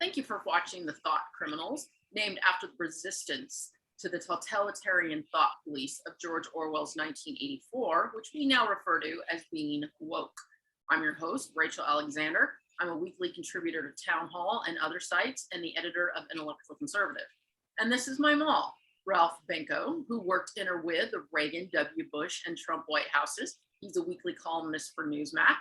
Thank you for watching The Thought Criminals, named after the resistance to the totalitarian thought police of George Orwell's 1984, which we now refer to as being woke. I'm your host, Rachel Alexander. I'm a weekly contributor to Townhall and other sites and the editor of Intellectual Conservative. And this is my mall, Ralph Benko, who worked in or with the Reagan, W. Bush, and Trump White Houses. He's a weekly columnist for Newsmax.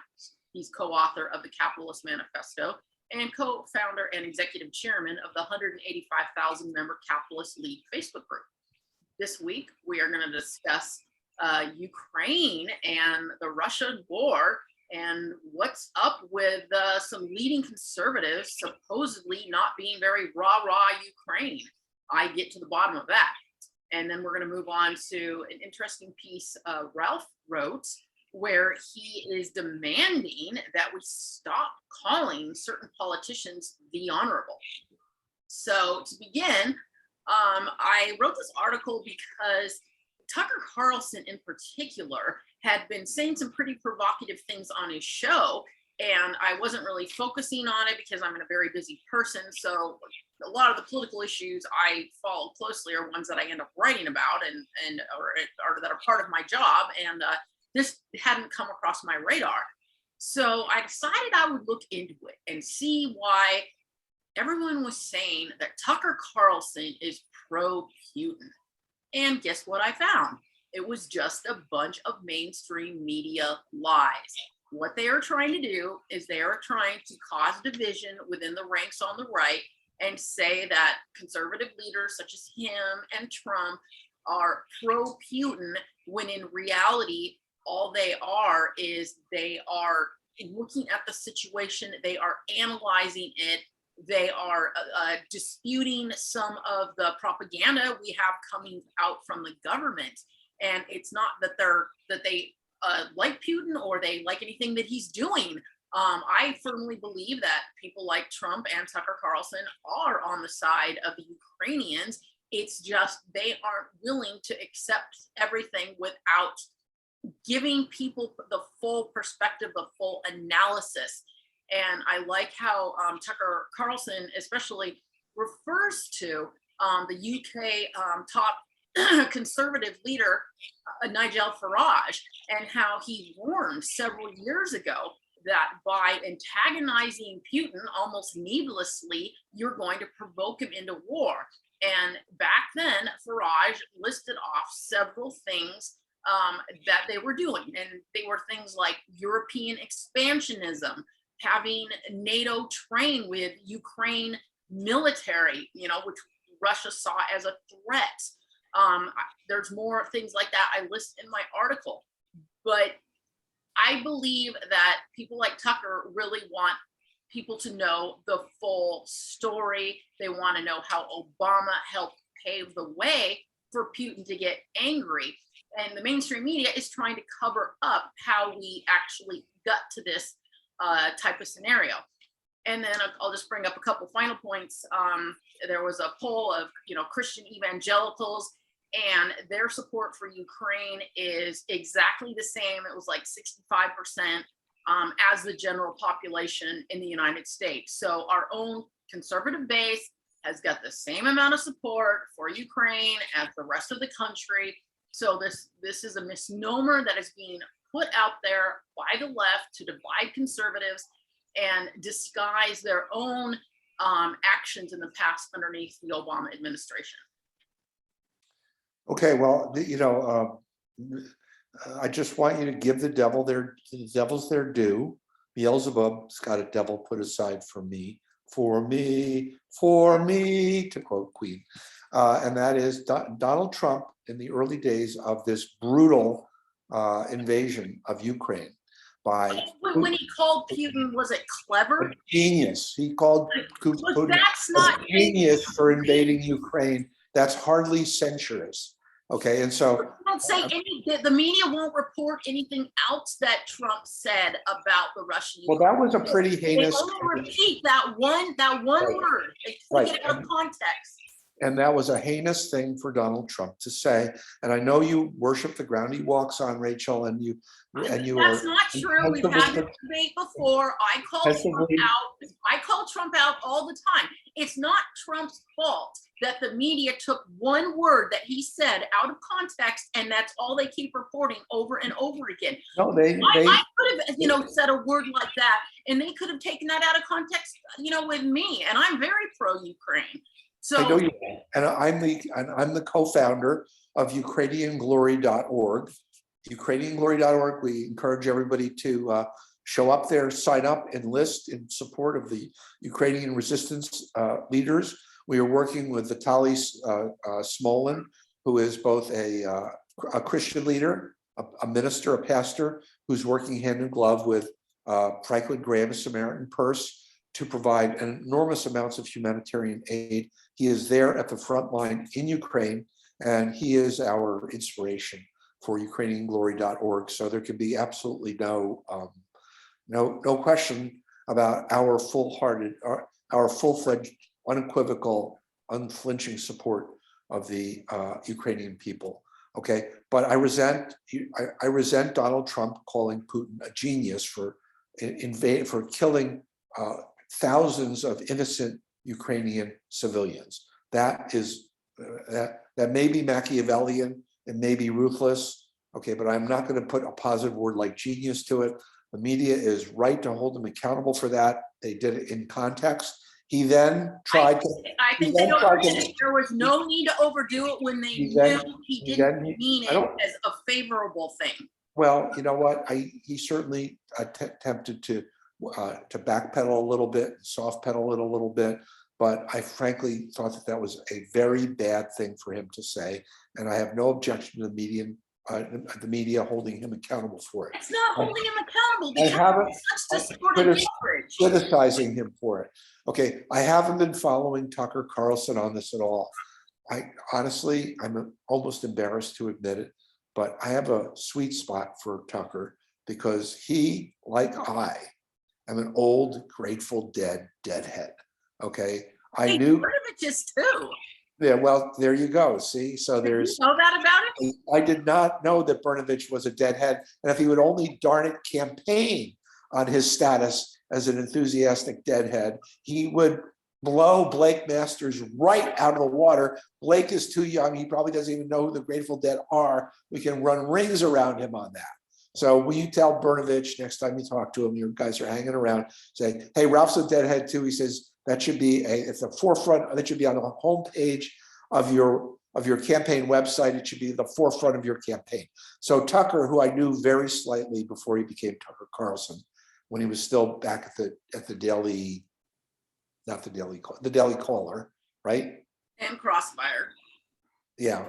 He's co-author of the Capitalist Manifesto and co-founder and executive chairman of the 185,000 member Capitalist League Facebook group. This week, we are going to discuss Ukraine and the Russia war and what's up with some leading conservatives supposedly not being very rah-rah Ukraine. I get to the bottom of that. And then we're going to move on to an interesting piece Ralph wrote, where he is demanding that we stop calling certain politicians the honorable. So to begin, I wrote this article because Tucker Carlson in particular had been saying some pretty provocative things on his show, and I wasn't really focusing on it because I'm a very busy person. So a lot of the political issues I follow closely are ones that I end up writing about or that are part of my job. And this hadn't come across my radar. So I decided I would look into it and see why everyone was saying that Tucker Carlson is pro-Putin. And guess what I found? It was just a bunch of mainstream media lies. What they are trying to do is they are trying to cause division within the ranks on the right and say that conservative leaders such as him and Trump are pro-Putin, when in reality, all they are is they are looking at the situation, they are analyzing it, they are disputing some of the propaganda we have coming out from the government. And it's not that they like Putin or they like anything that he's doing. I firmly believe that people like Trump and Tucker Carlson are on the side of the Ukrainians. It's just they aren't willing to accept everything without giving people the full perspective, the full analysis. And I like how Tucker Carlson especially refers to the UK top conservative leader, Nigel Farage, and how he warned several years ago that by antagonizing Putin almost needlessly, you're going to provoke him into war. And back then, Farage listed off several things that they were doing. And they were things like European expansionism, having NATO train with Ukraine military, which Russia saw as a threat. There's more things like that I list in my article. But I believe that people like Tucker really want people to know the full story. They want to know how Obama helped pave the way for Putin to get angry. And the mainstream media is trying to cover up how we actually got to this type of scenario. And then I'll just bring up a couple final points. There was a poll of Christian evangelicals, and their support for Ukraine is exactly the same. It was like 65% as the general population in the United States. So our own conservative base has got the same amount of support for Ukraine as the rest of the country. So this is a misnomer that is being put out there by the left to divide conservatives and disguise their own actions in the past underneath the Obama administration. Okay, well, I just want you to give the devils their due. Beelzebub's got a devil put aside for me, to quote Queen. And that is Donald Trump in the early days of this brutal invasion of Ukraine. When he called Putin, was it clever? A genius. He called Putin a genius for invading Ukraine. That's hardly censorious. Okay, and so don't say the media won't report anything else that Trump said about the Russian. Well, that was a pretty heinous. They only repeat that one word. They take it out of context. And that was a heinous thing for Donald Trump to say. And I know you worship the ground he walks on, Rachel, and you. That's not true. We've had this debate before. I called call Trump out all the time. It's not Trump's fault that the media took one word that he said out of context, and that's all they keep reporting over and over again. No, I could have, said a word like that, and they could have taken that out of context, with me. And I'm very pro-Ukraine. So I know you, and I'm the co-founder of UkrainianGlory.org. UkrainianGlory.org. We encourage everybody to show up there, sign up, enlist in support of the Ukrainian resistance leaders. We are working with Vitaly Smolin, who is both a Christian leader, a minister, a pastor, who's working hand in glove with Franklin Graham, Samaritan Purse, to provide enormous amounts of humanitarian aid. He is there at the front line in Ukraine, and he is our inspiration for UkrainianGlory.org. So there can be absolutely no question about our full-hearted, our full-fledged, unequivocal, unflinching support of the Ukrainian people. Okay, but I resent Donald Trump calling Putin a genius for killing thousands of innocent Ukrainian civilians. That may be Machiavellian, it may be ruthless, okay, but I'm not going to put a positive word like genius to it. The media is right to hold them accountable for that. They did it in context. He then tried to. I think they overdid it. There was no need to overdo it when they knew he didn't mean it as a favorable thing. Well, you know what? He certainly attempted to backpedal a little bit, soft pedal it a little bit, but I frankly thought that was a very bad thing for him to say, and I have no objection to the media holding him accountable for it. It's not holding him accountable because it's such distorted coverage. Criticizing him for it. Okay, I haven't been following Tucker Carlson on this at all. Honestly, I'm almost embarrassed to admit it, but I have a sweet spot for Tucker because he, like I, am an old Grateful Dead deadhead. Okay, I knew. Brnovich is too. Yeah, well, there you go. See, so there's. Did you know that about it? I did not know that Brnovich was a deadhead, and if he would only, darn it, campaign on his status as an enthusiastic deadhead, he would blow Blake Masters right out of the water. Blake is too young. He probably doesn't even know who the Grateful Dead are. We can run rings around him on that. So will you tell Brnovich next time you talk to him, your guys are hanging around, say, hey, Ralph's a deadhead too. He says that should be it's the forefront, that should be on the homepage of your campaign website. It should be the forefront of your campaign. So Tucker, who I knew very slightly before he became Tucker Carlson, when he was still back at the Daily, not the Daily, the Daily Caller, right? And Crossfire. Yeah,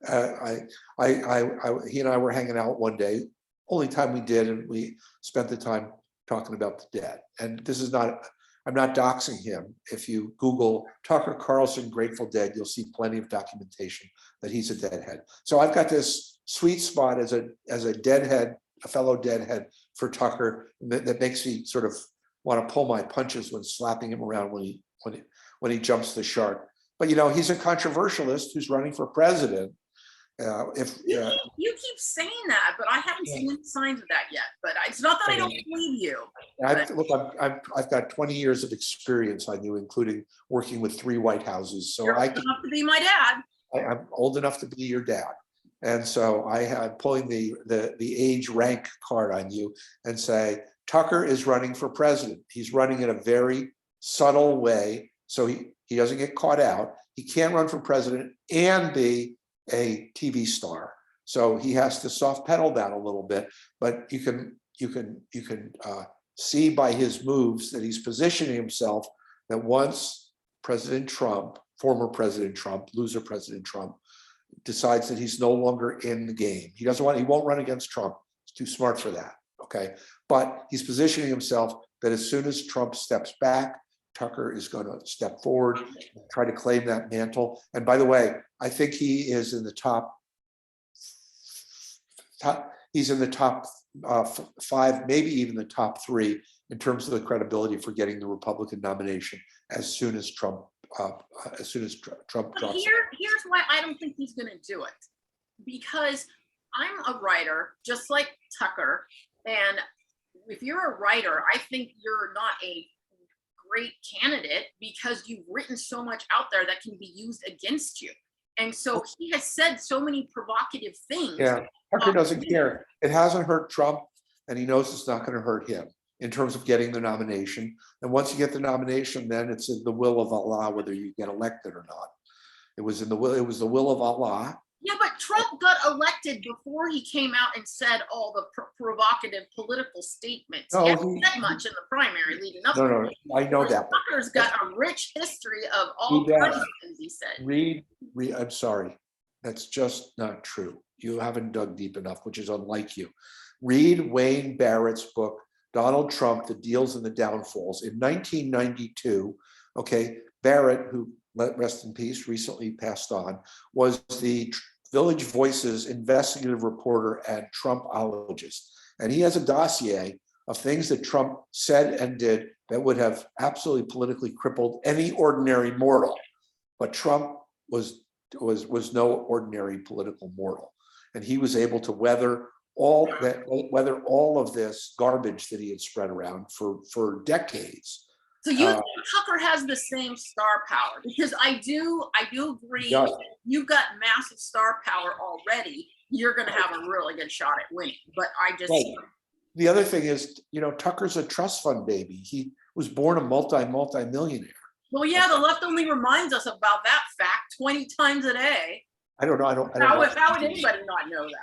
he and I were hanging out one day. Only time we did, and we spent the time talking about the dead. And this is not, I'm not doxing him. If you Google Tucker Carlson Grateful Dead, you'll see plenty of documentation that he's a deadhead. So I've got this sweet spot as a deadhead, a fellow deadhead for Tucker that makes me sort of want to pull my punches when slapping him around when he jumps the shark. But he's a controversialist who's running for president. You keep saying that, but I haven't seen any signs of that yet. But it's not that I don't believe you. I've got 20 years of experience on you, including working with 3 White Houses. So You're old enough to be my dad. I'm old enough to be your dad, and so I'm pulling the age rank card on you and say Tucker is running for president. He's running in a very subtle way, so he doesn't get caught out. He can't run for president and be a TV star, so he has to soft pedal that a little bit. But you can see by his moves that he's positioning himself that once President Trump, former President Trump, loser President Trump, decides that he's no longer in the game, he won't run against Trump. He's too smart for that. Okay, but he's positioning himself that as soon as Trump steps back, Tucker is going to step forward and try to claim that mantle. And by the way, I think he is in the top. He's in the top 5, maybe even the top 3 in terms of the credibility for getting the Republican nomination as soon as Trump drops. Here's why I don't think he's going to do it, because I'm a writer just like Tucker, and if you're a writer, I think you're not a great candidate because you've written so much out there that can be used against you. And so he has said so many provocative things. Yeah, Tucker doesn't care. It hasn't hurt Trump, and he knows it's not going to hurt him in terms of getting the nomination. And once you get the nomination, then it's in the will of Allah whether you get elected or not. It was the will of Allah. Yeah, but Trump got elected before he came out and said all the provocative political statements. No, He hasn't said much in the primary leading up. No, I know that. Tucker's got a rich history of all kinds of things he said. Read, I'm sorry. That's just not true. You haven't dug deep enough, which is unlike you. Read Wayne Barrett's book, Donald Trump, The Deals and the Downfalls. In 1992, okay, Barrett, who, rest in peace, recently passed on, was the Village Voice's investigative reporter and Trumpologist. And he has a dossier of things that Trump said and did that would have absolutely politically crippled any ordinary mortal. But Trump was no ordinary political mortal. And he was able to weather all of this garbage that he had spread around for decades. So you think Tucker has the same star power? Because I do agree. Yeah. You've got massive star power already. You're going to have a really good shot at winning. But I just. Right. The other thing is, Tucker's a trust fund baby. He was born a multi-millionaire. Well, yeah, the left only reminds us about that fact 20 times a day. I don't know. How would anybody not know that?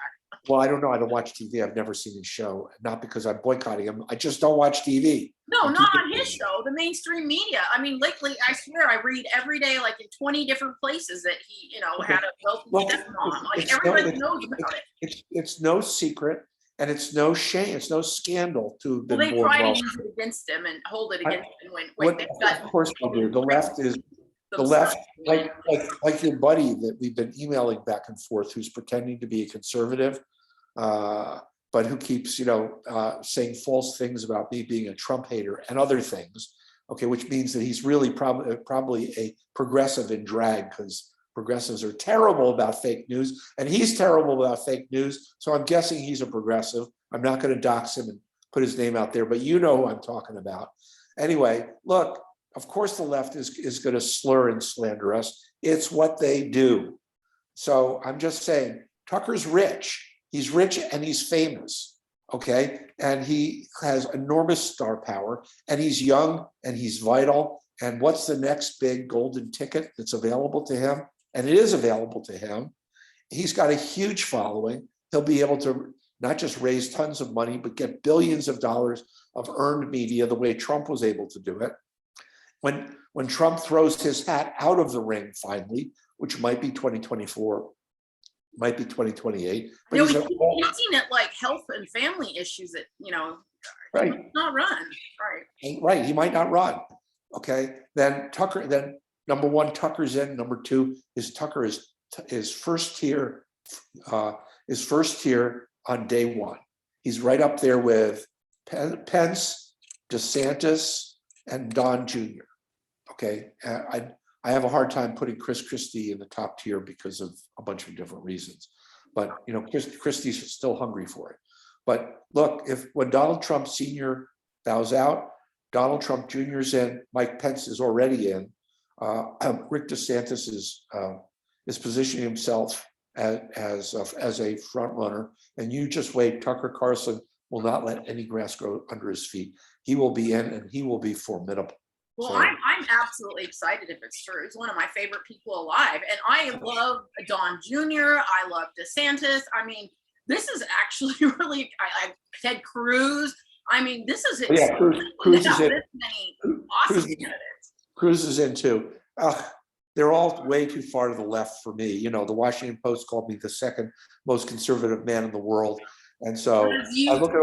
Well, I don't know. I don't watch TV. I've never seen his show. Not because I'm boycotting him. I just don't watch TV. No, not on his show. The mainstream media. I mean, lately, I swear, I read every day, like in 20 different places that he, had a wealthy stepmom. Like everybody knows about it. It's no secret, and it's no shame. It's no scandal to have been Well, they born try well. to use it against him and hold it against him when they've got. Of course they do. The left, like your buddy that we've been emailing back and forth, who's pretending to be a conservative, but who keeps, saying false things about me being a Trump hater and other things. Okay, which means that he's really probably a progressive in drag, because progressives are terrible about fake news, and he's terrible about fake news. So I'm guessing he's a progressive. I'm not going to dox him and put his name out there, but you know who I'm talking about. Anyway, look. Of course, the left is going to slur and slander us. It's what they do. So I'm just saying, Tucker's rich. He's rich and he's famous, okay? And he has enormous star power, and he's young and he's vital. And what's the next big golden ticket that's available to him? And it is available to him. He's got a huge following. He'll be able to not just raise tons of money, but get billions of dollars of earned media the way Trump was able to do it. When Trump throws his hat out of the ring finally, which might be 2024, might be 2028. But he's looking at like health and family issues that, right. He might not run. Right. He might not run. Okay. Then number one, Tucker's in. Number two is Tucker is first tier on day one. He's right up there with Pence, DeSantis, and Don Jr. Okay, I have a hard time putting Chris Christie in the top tier because of a bunch of different reasons. But Christie's still hungry for it. But look, when Donald Trump Sr. bows out, Donald Trump Jr.'s in, Mike Pence is already in, Rick DeSantis is positioning himself as a front runner, and you just wait. Tucker Carlson will not let any grass grow under his feet. He will be in, and he will be formidable. Well, I'm absolutely excited if it's true. He's one of my favorite people alive. And I love Don Jr. I love DeSantis. I mean, this is actually really, Ted Cruz. I mean, this is it. Yeah, Cruz is in. Awesome candidates. Cruz is in too. They're all way too far to the left for me. The Washington Post called me the second most conservative man in the world. And so I look at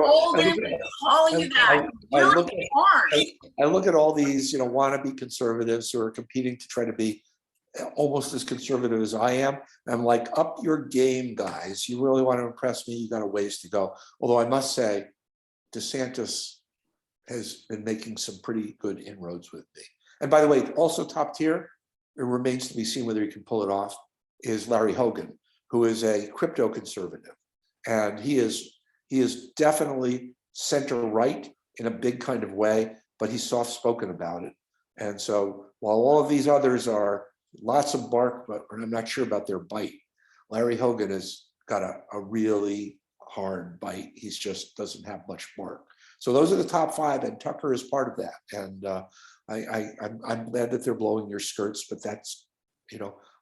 all these, wannabe conservatives who are competing to try to be almost as conservative as I am. And I'm like, up your game, guys. You really want to impress me? You got a ways to go. Although I must say, DeSantis has been making some pretty good inroads with me. And by the way, also top tier, it remains to be seen whether he can pull it off, is Larry Hogan, who is a crypto conservative. And he is definitely center right in a big kind of way, but he's soft spoken about it. And so while all of these others are lots of bark, but I'm not sure about their bite, Larry Hogan has got a really hard bite. He's just doesn't have much bark. So those are the top 5, and Tucker is part of that. And I'm glad that they're blowing your skirts, but that's,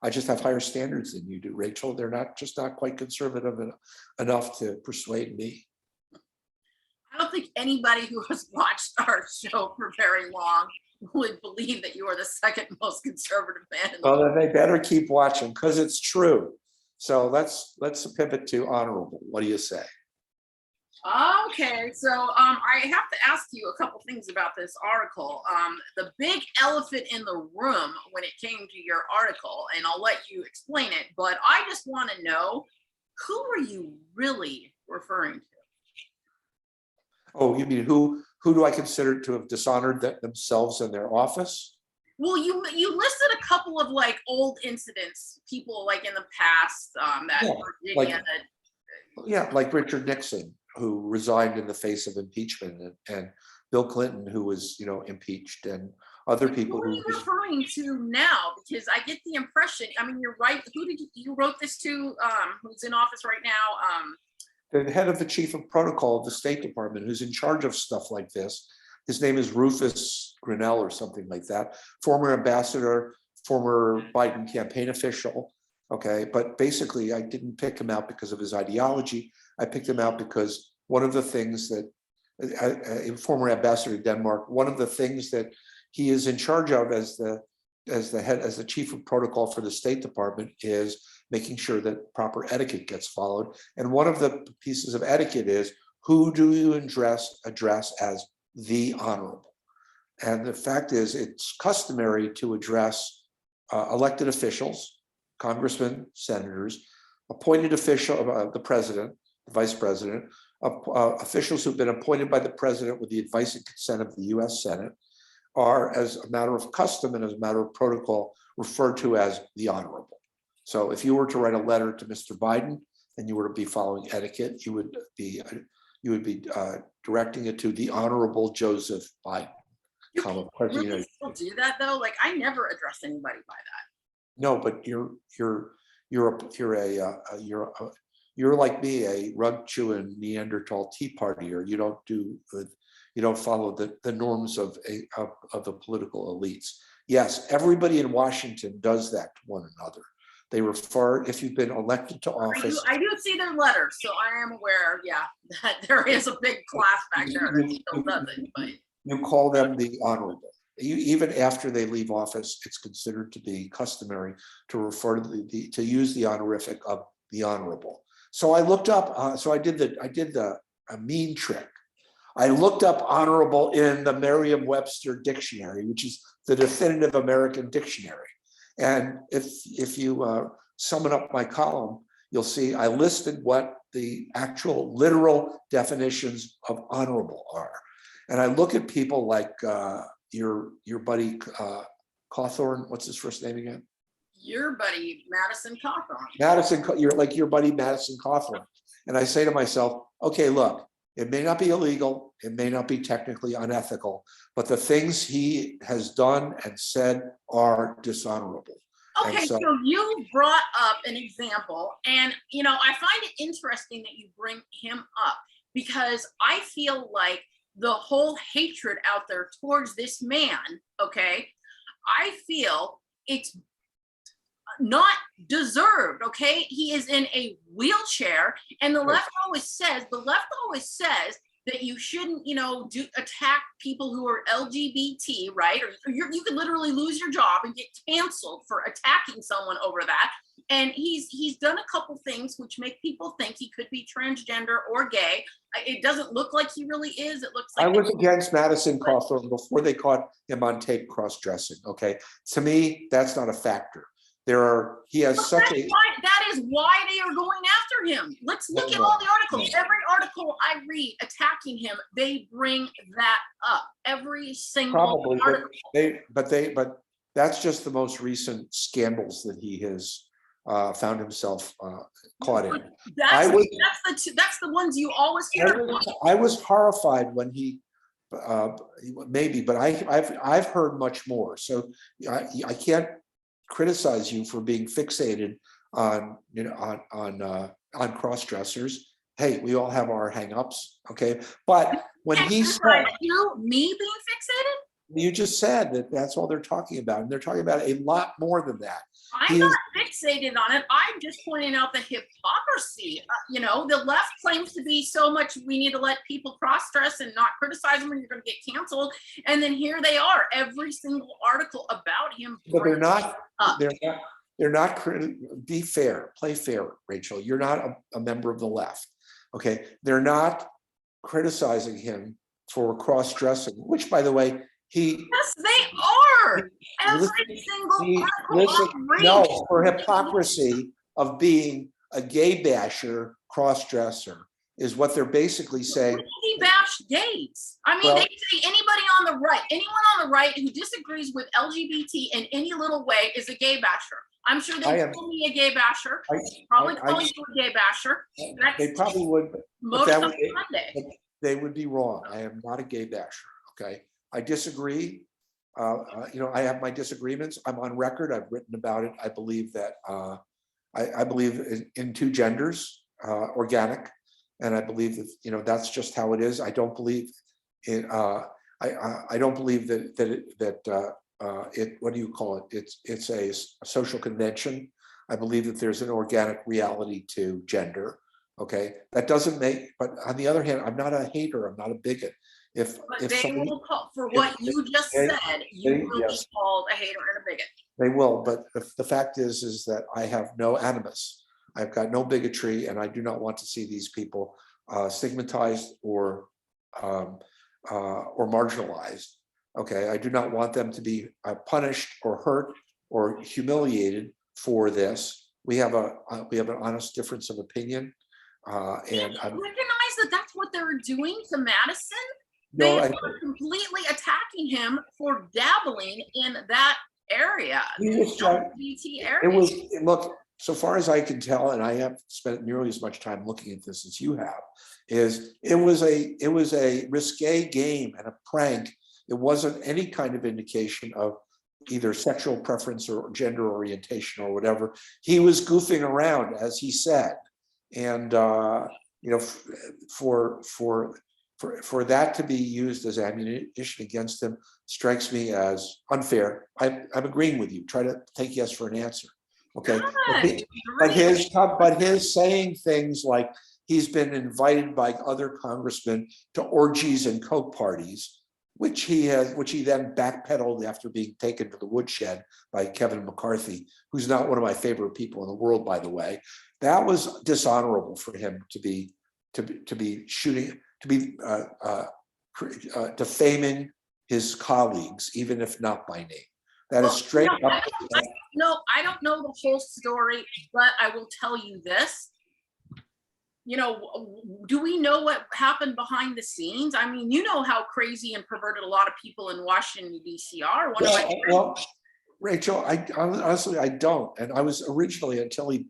I just have higher standards than you do, Rachel. They're not quite conservative enough to persuade me. I don't think anybody who has watched our show for very long would believe that you are the second most conservative man in the Well, world. then they better keep watching because it's true. So let's pivot to honorable. What do you say? Okay, so I have to ask you a couple things about this article. The big elephant in the room when it came to your article, and I'll let you explain it, but I just want to know, who are you really referring to? Oh, you mean who do I consider to have dishonored themselves in their office? Well, you listed a couple of like old incidents, people like in the past that Virginia. Like Richard Nixon, who resigned in the face of impeachment, and Bill Clinton, who was impeached, and other people. Who are you referring to now? Because I get the impression. I mean, you're right. Who did you wrote this to? Who's in office right now? The head of the chief of protocol of the State Department, who's in charge of stuff like this. His name is Rufus Grinnell or something like that. Former ambassador, former Biden campaign official. Okay, but basically I didn't pick him out because of his ideology. I picked him out because one of the things that, former ambassador to Denmark, one of the things that he is in charge of as the chief of protocol for the State Department is making sure that proper etiquette gets followed. And one of the pieces of etiquette is, who do you address as the honorable? And the fact is, it's customary to address elected officials, congressmen, senators, appointed official, the president, the vice president, officials who've been appointed by the president with the advice and consent of the US Senate, are, as a matter of custom and as a matter of protocol, referred to as the honorable. So if you were to write a letter to Mr. Biden and you were to be following etiquette, you would be directing it to the Honorable Joseph Biden. Really still do that though? Like, I never address anybody by that. No, but you're like me, a rug chewing Neanderthal tea partier. You don't follow the norms of the political elites. Yes, everybody in Washington does that to one another. They refer, if you've been elected to office. I do see their letters, so I am aware, that there is a big class back there that still does it. But you call them the honorable. Even after they leave office, it's considered to be customary to refer to to use the honorific of the honorable. So I looked up. I did a mean trick. I looked up honorable in the Merriam-Webster dictionary, which is the definitive American dictionary. And if you sum it up my column, you'll see I listed what the actual literal definitions of honorable are. And I look at people like your buddy Cawthorn. What's his first name again? Your buddy Madison Cawthorn. You're like your buddy Madison Cawthorn. And I say to myself, okay, look, it may not be illegal, it may not be technically unethical, but the things he has done and said are dishonorable. Okay, so you brought up an example, and I find it interesting that you bring him up, because I feel like the whole hatred out there towards this man, okay, I feel it's not deserved. Okay, he is in a wheelchair, and the left always says that you shouldn't attack people who are LGBT, right? Or you could literally lose your job and get canceled for attacking someone over that. And he's done a couple things which make people think he could be transgender or gay. It doesn't look like he really is. It looks like— I was against Madison Cawthorn before they caught him on tape cross-dressing. Okay, to me, that's not a factor. That is why they are going after him. Let's look at all the articles. Every article I read attacking him, they bring that up. Every single article. But that's just the most recent scandals that he has found himself caught in. That's the ones you always hear about. I was horrified when he maybe, but I've heard much more. So I can't criticize you for being fixated on on cross-dressers. Hey, we all have our hang-ups, okay? But when he said, me being fixated, you just said that that's all they're talking about, and they're talking about a lot more than that. I'm not fixated on it. I'm just pointing out the hypocrisy. The left claims to be so much, we need to let people cross-dress and not criticize them, or you're going to get canceled. And then here they are, every single article about him. But they're not. They're not. Be fair. Play fair, Rachel. You're not a member of the left. Okay. They're not criticizing him for cross-dressing, which, by the way, yes, they are. Every single article. No, for hypocrisy of being a gay basher, cross-dresser is what they're basically saying. He bashed gays. I mean, they say anybody on the right, anyone on the right who disagrees with LGBT in any little way is a gay basher. I'm sure they call me a gay basher. Probably call you a gay basher. They probably would, but they would be wrong. I am not a gay basher. Okay, I disagree. I have my disagreements. I'm on record. I've written about it. I believe that I believe in two genders, organic, and I believe that that's just how it is. I don't believe in. I don't believe that what do you call it? It's a social convention. I believe that there's an organic reality to gender. Okay, that doesn't make. But on the other hand, I'm not a hater. I'm not a bigot. If somebody, will call for what you just said, you will be called a hater and a bigot. They will, but the fact is that I have no animus. I've got no bigotry, and I do not want to see these people stigmatized or marginalized. Okay, I do not want them to be punished or hurt or humiliated for this. We have an honest difference of opinion, and I recognize that that's what they're doing to Madison. They are completely attacking him for dabbling in that area. Look, so far as I can tell, and I haven't spent nearly as much time looking at this as you have, it was a risque game and a prank. It wasn't any kind of indication of either sexual preference or gender orientation or whatever. He was goofing around, as he said, and for that to be used as ammunition against him strikes me as unfair. I'm agreeing with you. Try to take yes for an answer. Okay, but his saying things like he's been invited by other congressmen to orgies and coke parties, which he then backpedaled after being taken to the woodshed by Kevin McCarthy, who's not one of my favorite people in the world, by the way. That was dishonorable for him to be defaming his colleagues, even if not by name. That is straight up. I don't know the whole story, but I will tell you this. Do we know what happened behind the scenes? I mean, you know how crazy and perverted a lot of people in Washington, D.C. are. Well, Rachel, honestly, I don't. And I was originally, until he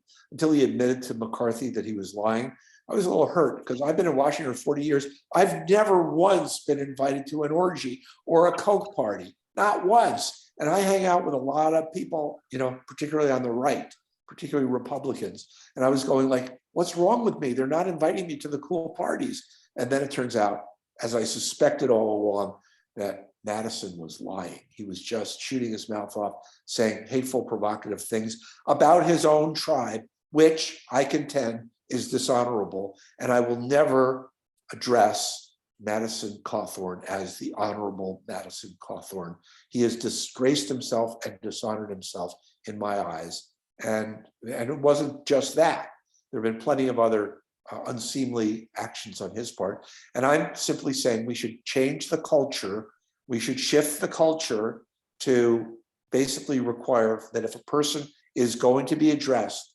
admitted to McCarthy that he was lying, I was a little hurt because I've been in Washington for 40 years. I've never once been invited to an orgy or a coke party, not once. And I hang out with a lot of people, particularly on the right, particularly Republicans. And I was going like, what's wrong with me? They're not inviting me to the cool parties. And then it turns out, as I suspected all along, that Madison was lying. He was just shooting his mouth off, saying hateful, provocative things about his own tribe, which I contend is dishonorable. And I will never address Madison Cawthorn as the Honorable Madison Cawthorn. He has disgraced himself and dishonored himself in my eyes. And it wasn't just that. There have been plenty of other unseemly actions on his part. And I'm simply saying we should change the culture. We should shift the culture to basically require that if a person is going to be addressed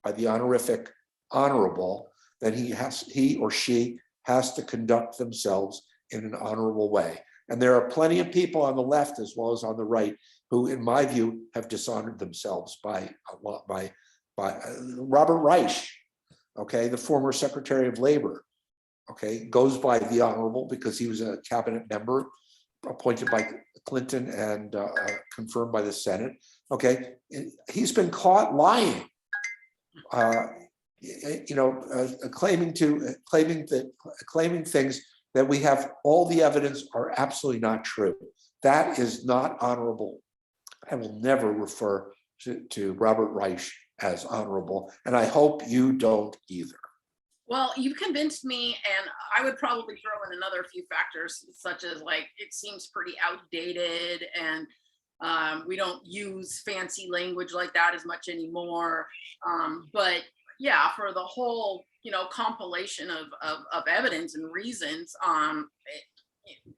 by the honorific honorable, then he or she has to conduct themselves in an honorable way. And there are plenty of people on the left as well as on the right who, in my view, have dishonored themselves by Robert Reich, okay, the former Secretary of Labor, okay, goes by the honorable because he was a cabinet member appointed by Clinton and confirmed by the Senate. Okay, he's been caught lying, claiming things that we have all the evidence are absolutely not true. That is not honorable. I will never refer to Robert Reich as honorable, and I hope you don't either. Well, you convinced me, and I would probably throw in another few factors, such as like it seems pretty outdated, and we don't use fancy language like that as much anymore. But yeah, for the whole, compilation of evidence and reasons,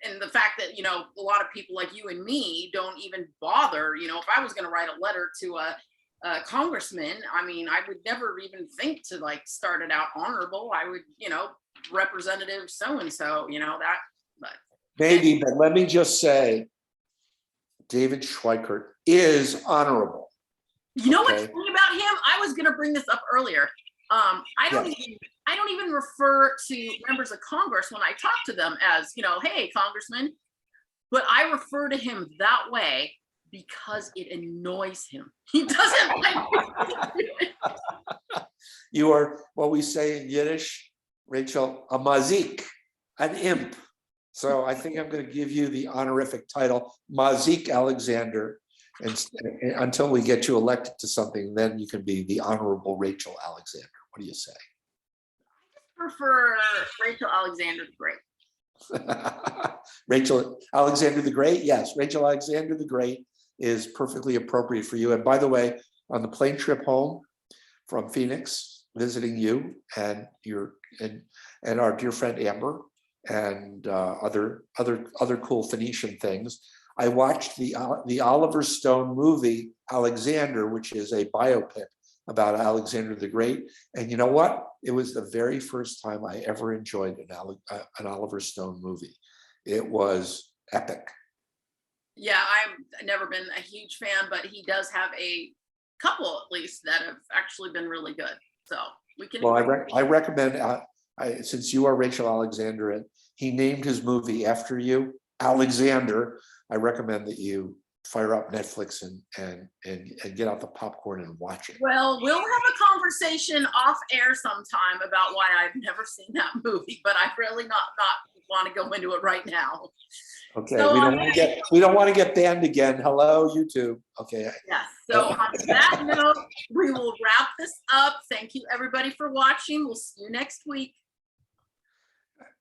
and the fact that, a lot of people like you and me don't even bother, if I was going to write a letter to a congressman, I mean, I would never even think to like start it out honorable. I would, representative so-and-so, that, but. Maybe, but let me just say, David Schweikert is honorable. You know what's funny about him? I was going to bring this up earlier. I don't even refer to members of Congress when I talk to them as, hey, congressman, but I refer to him that way because it annoys him. He doesn't like it. You are what we say in Yiddish, Rachel, a mazik, an imp. So I think I'm going to give you the honorific title, Mazik Alexander, and until we get you elected to something, then you can be the Honorable Rachel Alexander. What do you say? I prefer Rachel Alexander the Great. Rachel Alexander the Great? Yes, Rachel Alexander the Great is perfectly appropriate for you. And by the way, on the plane trip home from Phoenix, visiting you and and our dear friend Amber and other cool Phoenician things, I watched the Oliver Stone movie Alexander, which is a biopic about Alexander the Great. And you know what? It was the very first time I ever enjoyed an Oliver Stone movie. It was epic. Yeah, I've never been a huge fan, but he does have a couple at least that have actually been really good. So we can. Well, I recommend, since you are Rachel Alexander and he named his movie after you, Alexander, I recommend that you fire up Netflix and get out the popcorn and watch it. Well, we'll have a conversation off air sometime about why I've never seen that movie, but I really not want to go into it right now. Okay, so we don't want to get banned again. Hello, YouTube. Okay. Yes. So on that note, we will wrap this up. Thank you everybody for watching. We'll see you next week.